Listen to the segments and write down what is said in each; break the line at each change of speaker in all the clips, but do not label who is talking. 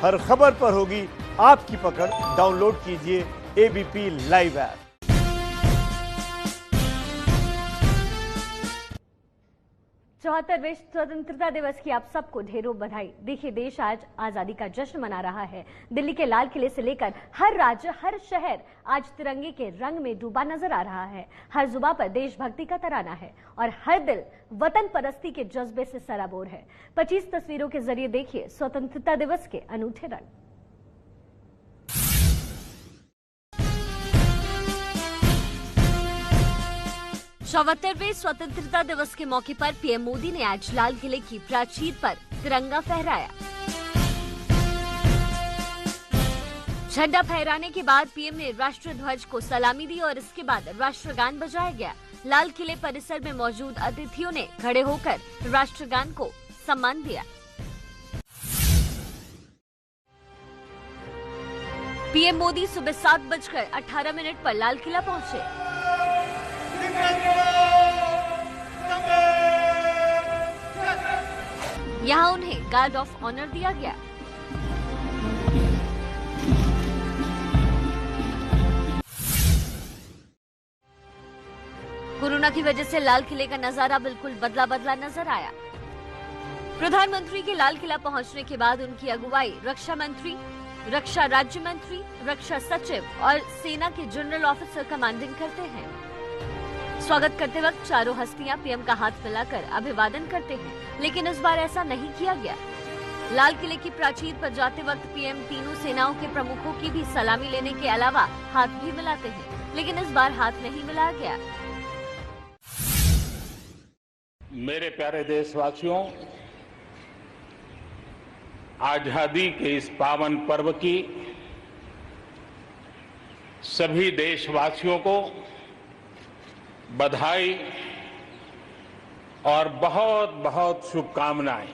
हर खबर पर होगी आपकी पकड़। डाउनलोड कीजिए एबीपी लाइव ऐप।
चौहत्तरवें स्वतंत्रता दिवस की आप सबको ढेरों बधाई। देखिए, देश आज आजादी का जश्न मना रहा है। दिल्ली के लाल किले से लेकर हर राज्य, हर शहर आज तिरंगे के रंग में डूबा नजर आ रहा है। हर जुबां पर देशभक्ति का तराना है और हर दिल वतन परस्ती के जज्बे से सराबोर है। 25 तस्वीरों के जरिए देखिए स्वतंत्रता दिवस के अनूठे रंग। चौहत्तरवें स्वतंत्रता दिवस के मौके पर पीएम मोदी ने आज लाल किले की प्राचीर पर तिरंगा फहराया। झंडा फहराने के बाद पीएम ने राष्ट्र ध्वज को सलामी दी और इसके बाद राष्ट्रगान बजाया गया। लाल किले परिसर में मौजूद अतिथियों ने खड़े होकर राष्ट्रगान को सम्मान दिया। पीएम मोदी सुबह 7:18 पर लाल किला पहुंचे। यहाँ उन्हें गार्ड ऑफ ऑनर दिया गया। कोरोना की वजह से लाल किले का नजारा बिल्कुल बदला बदला नजर आया। प्रधानमंत्री के लाल किला पहुंचने के बाद उनकी अगुवाई रक्षा मंत्री, रक्षा राज्य मंत्री, रक्षा सचिव और सेना के जनरल ऑफिसर कमांडिंग करते हैं। स्वागत करते वक्त चारों हस्तियां पीएम का हाथ मिलाकर अभिवादन करते हैं, लेकिन इस बार ऐसा नहीं किया गया। लाल किले की प्राचीर पर जाते वक्त पीएम तीनों सेनाओं के प्रमुखों की भी सलामी लेने के अलावा हाथ भी मिलाते हैं, लेकिन इस बार हाथ नहीं मिलाया गया।
मेरे प्यारे देशवासियों, आजादी के इस पावन पर्व की सभी देशवासियों को बधाई और बहुत बहुत शुभकामनाएं।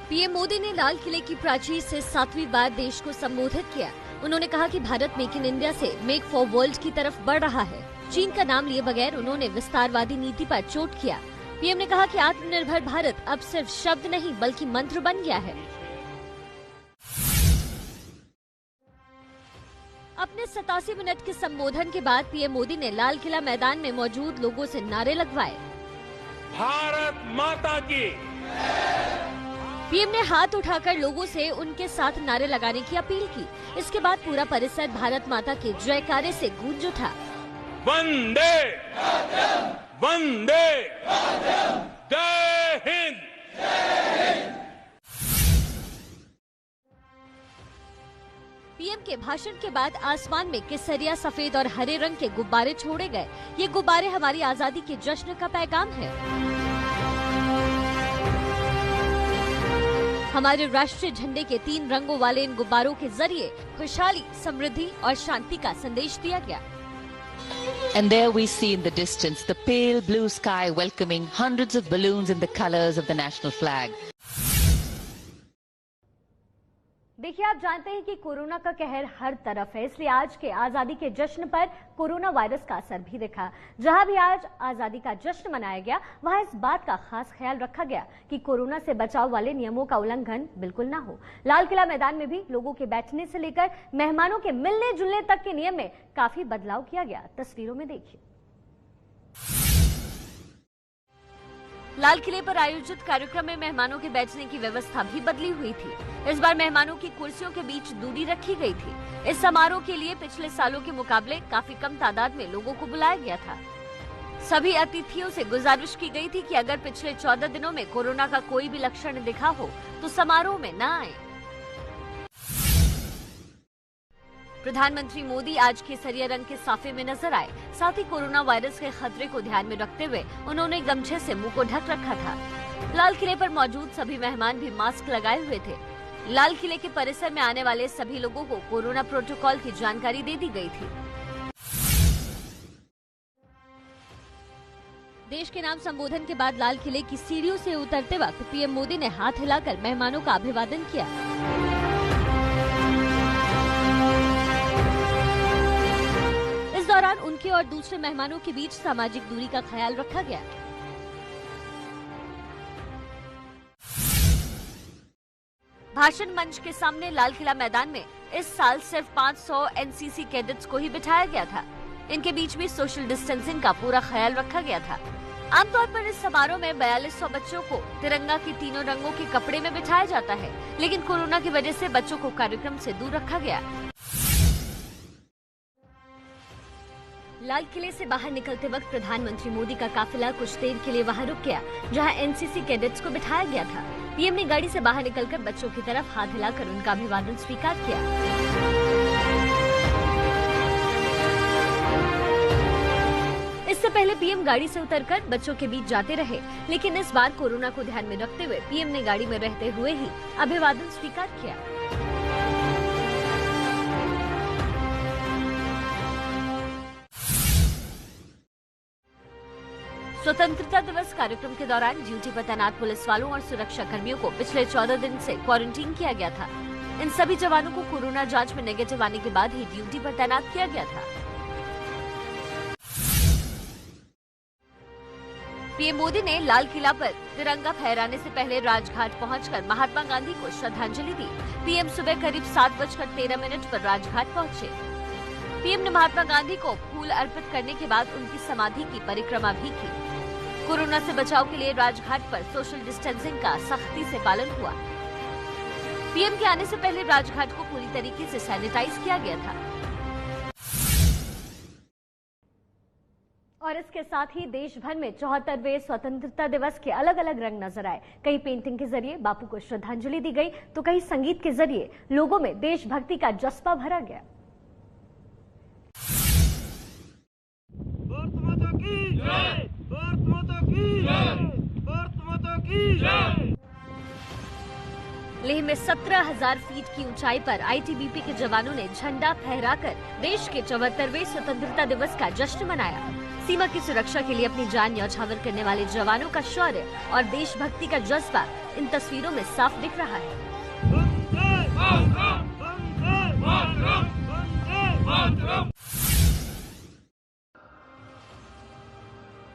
पीएम मोदी ने लाल किले की प्राचीर से 7वीं बार देश को संबोधित किया। उन्होंने कहा कि भारत मेक इन इंडिया से मेक फॉर वर्ल्ड की तरफ बढ़ रहा है। चीन का नाम लिए बगैर उन्होंने विस्तारवादी नीति पर चोट किया। पीएम ने कहा कि आत्मनिर्भर भारत अब सिर्फ शब्द नहीं बल्कि मंत्र बन गया है। अपने 87 मिनट के संबोधन के बाद पीएम मोदी ने लाल किला मैदान में मौजूद लोगों से नारे लगवाए।
भारत माता की।
पीएम ने हाथ उठाकर लोगों से उनके साथ नारे लगाने की अपील की। इसके बाद पूरा परिसर भारत माता के जयकारे से गूंज उठा।
वंदे वंदे जय हिंद।
पीएम के भाषण के बाद आसमान में केसरिया, सफेद और हरे रंग के गुब्बारे छोड़े गए। ये गुब्बारे हमारी आजादी के जश्न का पैगाम है। हमारे राष्ट्रीय झंडे के 3 रंगों वाले इन गुब्बारों के जरिए खुशहाली, समृद्धि और शांति का संदेश दिया गया।
And there we see in the distance the pale blue sky welcoming hundreds of balloons in the colors of the national flag.
देखिए, आप जानते हैं कि कोरोना का कहर हर तरफ है, इसलिए आज के आजादी के जश्न पर कोरोना वायरस का असर भी दिखा। जहां भी आज आजादी का जश्न मनाया गया, वहां इस बात का खास ख्याल रखा गया कि कोरोना से बचाव वाले नियमों का उल्लंघन बिल्कुल ना हो। लाल किला मैदान में भी लोगों के बैठने से लेकर मेहमानों के मिलने जुलने तक के नियम में काफी बदलाव किया गया। तस्वीरों में देखिए। लाल किले पर आयोजित कार्यक्रम में मेहमानों के बैठने की व्यवस्था भी बदली हुई थी। इस बार मेहमानों की कुर्सियों के बीच दूरी रखी गई थी। इस समारोह के लिए पिछले सालों के मुकाबले काफी कम तादाद में लोगों को बुलाया गया था। सभी अतिथियों से गुजारिश की गई थी कि अगर पिछले 14 दिनों में कोरोना का कोई भी लक्षण दिखा हो तो समारोह में न आए। प्रधानमंत्री मोदी आज केसरिया रंग के साफे में नजर आए। साथ ही कोरोना वायरस के खतरे को ध्यान में रखते हुए उन्होंने गमछे से मुंह को ढक रखा था। लाल किले पर मौजूद सभी मेहमान भी मास्क लगाए हुए थे। लाल किले के परिसर में आने वाले सभी लोगों को कोरोना प्रोटोकॉल की जानकारी दे दी गई थी। देश के नाम संबोधन के बाद लाल किले की सीढ़ियों से उतरते वक्त पीएम मोदी ने हाथ हिलाकर मेहमानों का अभिवादन किया। इस दौरान उनके और दूसरे मेहमानों के बीच सामाजिक दूरी का ख्याल रखा गया। भाषण मंच के सामने लाल किला मैदान में इस साल सिर्फ 500 एनसीसी कैडेट्स को ही बिठाया गया था। इनके बीच भी सोशल डिस्टेंसिंग का पूरा ख्याल रखा गया था। आमतौर पर इस समारोह में 4200 बच्चों को तिरंगा के तीनों रंगों के कपड़े में बिठाया जाता है, लेकिन कोरोना की वजह से बच्चों को कार्यक्रम से दूर रखा गया। लाल किले से बाहर निकलते वक्त प्रधानमंत्री मोदी का काफिला कुछ देर के लिए वहां रुक गया, जहां एनसीसी कैडेट्स को बिठाया गया था। पीएम ने गाड़ी से बाहर निकलकर बच्चों की तरफ हाथ हिलाकर उनका अभिवादन स्वीकार किया। इससे पहले पीएम गाड़ी से उतरकर बच्चों के बीच जाते रहे, लेकिन इस बार कोरोना को ध्यान में रखते हुए पीएम ने गाड़ी में रहते हुए ही अभिवादन स्वीकार किया। स्वतंत्रता दिवस कार्यक्रम के दौरान ड्यूटी पर तैनात पुलिस वालों और सुरक्षा कर्मियों को पिछले 14 दिन से क्वारंटीन किया गया था। इन सभी जवानों को कोरोना जांच में नेगेटिव आने के बाद ही ड्यूटी पर तैनात किया गया था। पीएम मोदी ने लाल किला पर तिरंगा फहराने से पहले राजघाट पहुंचकर महात्मा गांधी को श्रद्धांजलि दी। पीएम सुबह करीब 7:13 पर राजघाट पहुंचे। पीएम ने महात्मा गांधी को फूल अर्पित करने के बाद उनकी समाधि की परिक्रमा भी की। कोरोना से बचाव के लिए राजघाट पर सोशल डिस्टेंसिंग का सख्ती से पालन हुआ। पीएम के आने से पहले राजघाट को पूरी तरीके से सैनिटाइज किया गया था। और इसके साथ ही देश भर में 74वें स्वतंत्रता दिवस के अलग अलग रंग नजर आए। कहीं पेंटिंग के जरिए बापू को श्रद्धांजलि दी गई, तो कहीं संगीत के जरिए लोगों में देशभक्ति का जज्बा भरा गया। लेह में 17,000 फीट की ऊंचाई पर आईटीबीपी के जवानों ने झंडा फहराकर देश के 74वें स्वतंत्रता दिवस का जश्न मनाया। सीमा की सुरक्षा के लिए अपनी जान न्यौछावर करने वाले जवानों का शौर्य और देशभक्ति का जज्बा इन तस्वीरों में साफ दिख रहा है।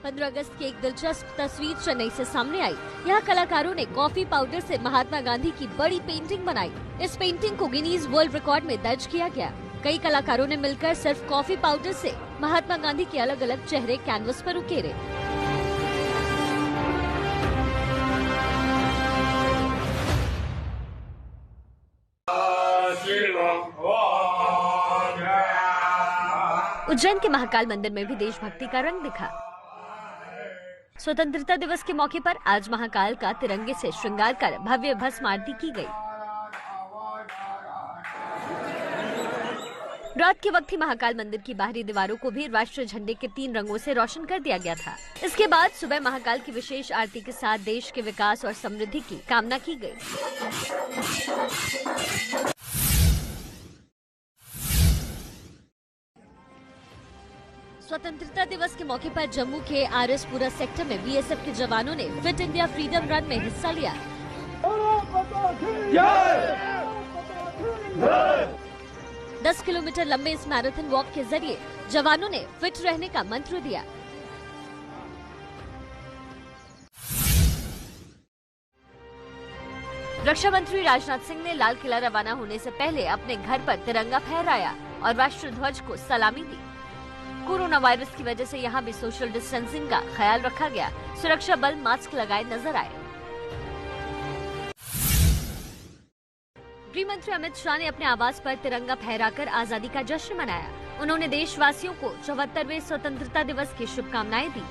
15 अगस्त की एक दिलचस्प तस्वीर चेन्नई से सामने आई। यहाँ कलाकारों ने कॉफी पाउडर से महात्मा गांधी की बड़ी पेंटिंग बनाई। इस पेंटिंग को गिनीज वर्ल्ड रिकॉर्ड में दर्ज किया गया। कई कलाकारों ने मिलकर सिर्फ कॉफी पाउडर से महात्मा गांधी के अलग अलग चेहरे कैनवस पर उकेरे। उज्जैन के महाकाल मंदिर में भी देशभक्ति का रंग दिखा। स्वतंत्रता दिवस के मौके पर आज महाकाल का तिरंगे से श्रृंगार कर भव्य भस्म आरती की गई। रात के वक्त ही महाकाल मंदिर की बाहरी दीवारों को भी राष्ट्रीय झंडे के 3 रंगों से रोशन कर दिया गया था। इसके बाद सुबह महाकाल की विशेष आरती के साथ देश के विकास और समृद्धि की कामना की गई। स्वतंत्रता दिवस के मौके पर जम्मू के आरएसपुरा सेक्टर में बीएसएफ के जवानों ने फिट इंडिया फ्रीडम रन में हिस्सा लिया। 10 किलोमीटर लंबे इस मैराथन वॉक के जरिए जवानों ने फिट रहने का मंत्र दिया। रक्षा मंत्री राजनाथ सिंह ने लाल किला रवाना होने से पहले अपने घर पर तिरंगा फहराया और राष्ट्र ध्वज को सलामी दी। कोरोना वायरस की वजह से यहाँ भी सोशल डिस्टेंसिंग का ख्याल रखा गया। सुरक्षा बल मास्क लगाए नजर आए। गृह मंत्री अमित शाह ने अपने आवास पर तिरंगा फहराकर आजादी का जश्न मनाया। उन्होंने देशवासियों को 74वें स्वतंत्रता दिवस की शुभकामनाएं दी।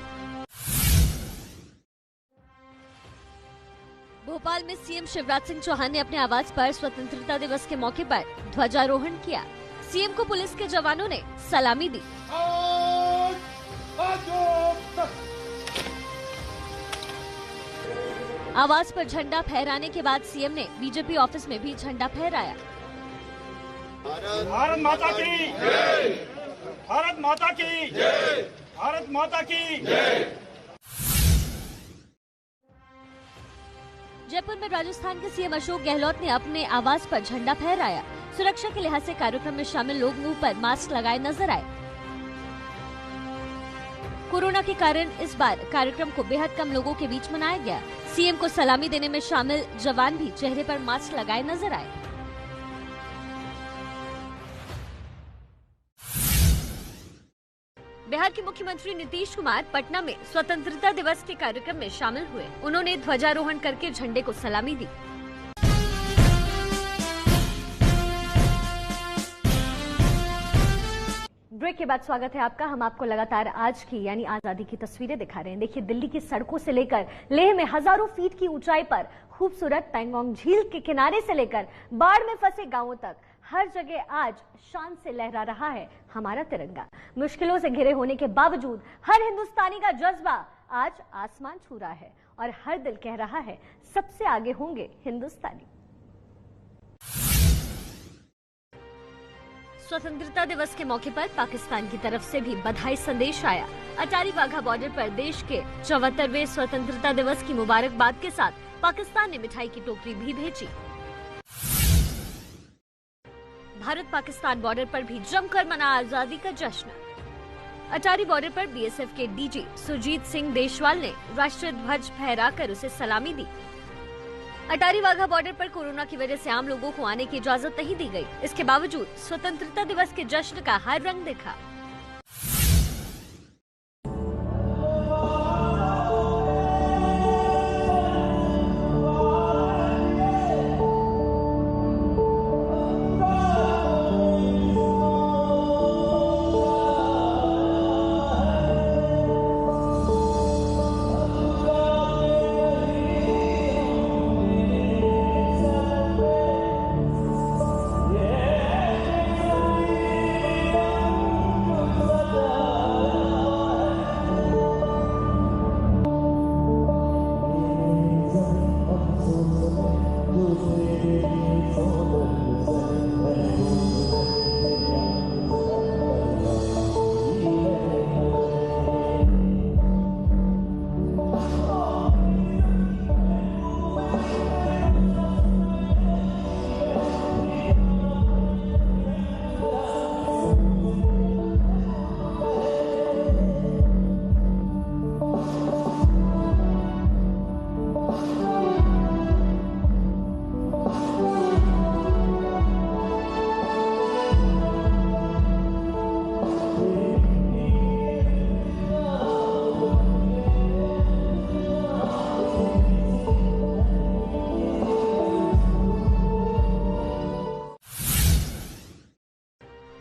भोपाल में सीएम शिवराज सिंह चौहान ने अपने आवास पर स्वतंत्रता दिवस के मौके पर ध्वजारोहण किया। सीएम को पुलिस के जवानों ने सलामी दी। आवास पर झंडा फहराने के बाद सीएम ने बीजेपी ऑफिस में भी झंडा फहराया।
भारत माता की जय! भारत माता की जय! भारत माता की जय!
जयपुर में राजस्थान के सीएम अशोक गहलोत ने अपने आवास पर झंडा फहराया। सुरक्षा के लिहाज से कार्यक्रम में शामिल लोग मुंह पर मास्क लगाए नजर आए। कोरोना के कारण इस बार कार्यक्रम को बेहद कम लोगों के बीच मनाया गया। सीएम को सलामी देने में शामिल जवान भी चेहरे पर मास्क लगाए नजर आए। बिहार के मुख्यमंत्री नीतीश कुमार पटना में स्वतंत्रता दिवस के कार्यक्रम में शामिल हुए। उन्होंने ध्वजारोहण करके झंडे को सलामी दी। ब्रेक के बाद स्वागत है आपका। हम आपको लगातार आज की यानी आजादी की तस्वीरें दिखा रहे हैं। देखिए, दिल्ली की सड़कों से लेकर लेह में हजारों फीट की ऊंचाई पर खूबसूरत पैंगोंग झील के किनारे से लेकर बाढ़ में फंसे गांवों तक हर जगह आज शान से लहरा रहा है हमारा तिरंगा। मुश्किलों से घिरे होने के बावजूद हर हिंदुस्तानी का जज्बा आज आसमान छू रहा है और हर दिल कह रहा है सबसे आगे होंगे हिंदुस्तानी। स्वतंत्रता दिवस के मौके पर पाकिस्तान की तरफ से भी बधाई संदेश आया। अटारी वाघा बॉर्डर पर देश के 74वें स्वतंत्रता दिवस की मुबारकबाद के साथ पाकिस्तान ने मिठाई की टोकरी भी भेजी। भारत पाकिस्तान बॉर्डर पर भी जमकर मना आजादी का जश्न। अटारी बॉर्डर पर बीएसएफ के डीजी सुरजीत सिंह देशवाल ने राष्ट्रीय ध्वज फहराकर उसे सलामी दी। अटारी वाघा बॉर्डर पर कोरोना की वजह से आम लोगों को आने की इजाजत नहीं दी गई। इसके बावजूद स्वतंत्रता दिवस के जश्न का हर रंग दिखा।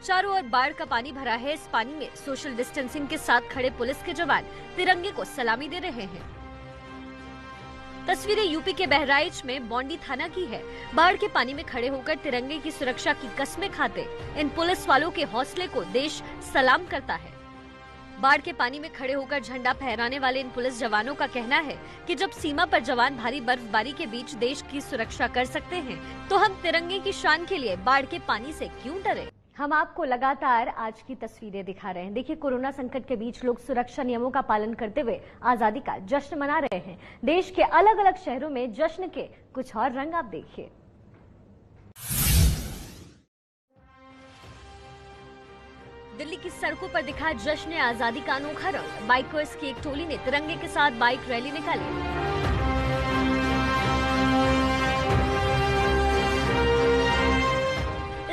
चारों ओर बाढ़ का पानी भरा है। इस पानी में सोशल डिस्टेंसिंग के साथ खड़े पुलिस के जवान तिरंगे को सलामी दे रहे हैं। तस्वीरें यूपी के बहराइच में बौंडी थाना की है। बाढ़ के पानी में खड़े होकर तिरंगे की सुरक्षा की कस्में खाते इन पुलिस वालों के हौसले को देश सलाम करता है। बाढ़ के पानी में खड़े होकर झंडा फहराने वाले इन पुलिस जवानों का कहना है कि जब सीमा पर जवान भारी बर्फबारी के बीच देश की सुरक्षा कर सकते हैं, तो हम तिरंगे की शान के लिए बाढ़ के पानी से क्यों डरे। हम आपको लगातार आज की तस्वीरें दिखा रहे हैं। देखिए, कोरोना संकट के बीच लोग सुरक्षा नियमों का पालन करते हुए आजादी का जश्न मना रहे हैं। देश के अलग अलग शहरों में जश्न के कुछ और रंग आप देखिए। दिल्ली की सड़कों पर दिखा जश्न आजादी का अनोखा रंग। बाइकर्स की एक टोली ने तिरंगे के साथ बाइक रैली निकाली।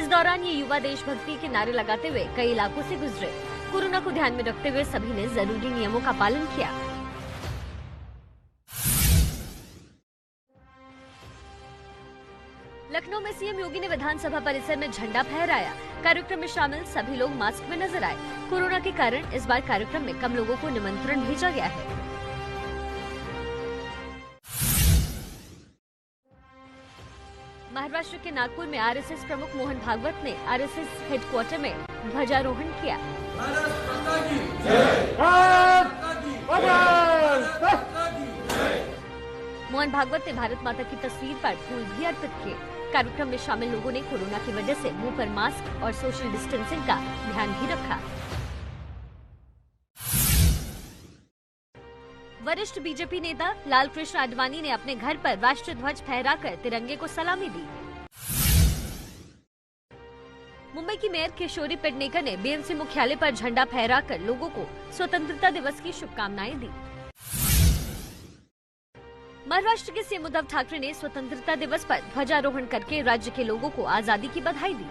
इस दौरान ये युवा देशभक्ति के नारे लगाते हुए कई इलाकों से गुजरे। कोरोना को ध्यान में रखते हुए सभी ने जरूरी नियमों का पालन किया। लखनऊ में सीएम योगी ने विधानसभा परिसर में झंडा फहराया। कार्यक्रम में शामिल सभी लोग मास्क में नजर आए। कोरोना के कारण इस बार कार्यक्रम में कम लोगों को निमंत्रण भेजा गया है। महाराष्ट्र के नागपुर में आरएसएस प्रमुख मोहन भागवत ने आरएसएस हेडक्वार्टर में ध्वजारोहण किया। मोहन भागवत ने भारत माता की तस्वीर पर फूल भी अर्पित किए। कार्यक्रम में शामिल लोगों ने कोरोना की वजह से मुंह पर मास्क और सोशल डिस्टेंसिंग का ध्यान भी रखा। वरिष्ठ बीजेपी नेता लालकृष्ण आडवाणी ने अपने घर पर राष्ट्रीय ध्वज फहराकर तिरंगे को सलामी दी। मुंबई की मेयर किशोरी पेडनेकर ने बीएमसी मुख्यालय पर झंडा फहराकर लोगों को स्वतंत्रता दिवस की शुभकामनाएं दी। महाराष्ट्र के सीएम उद्धव ठाकरे ने स्वतंत्रता दिवस पर ध्वजारोहण करके राज्य के लोगों को आजादी की बधाई दी।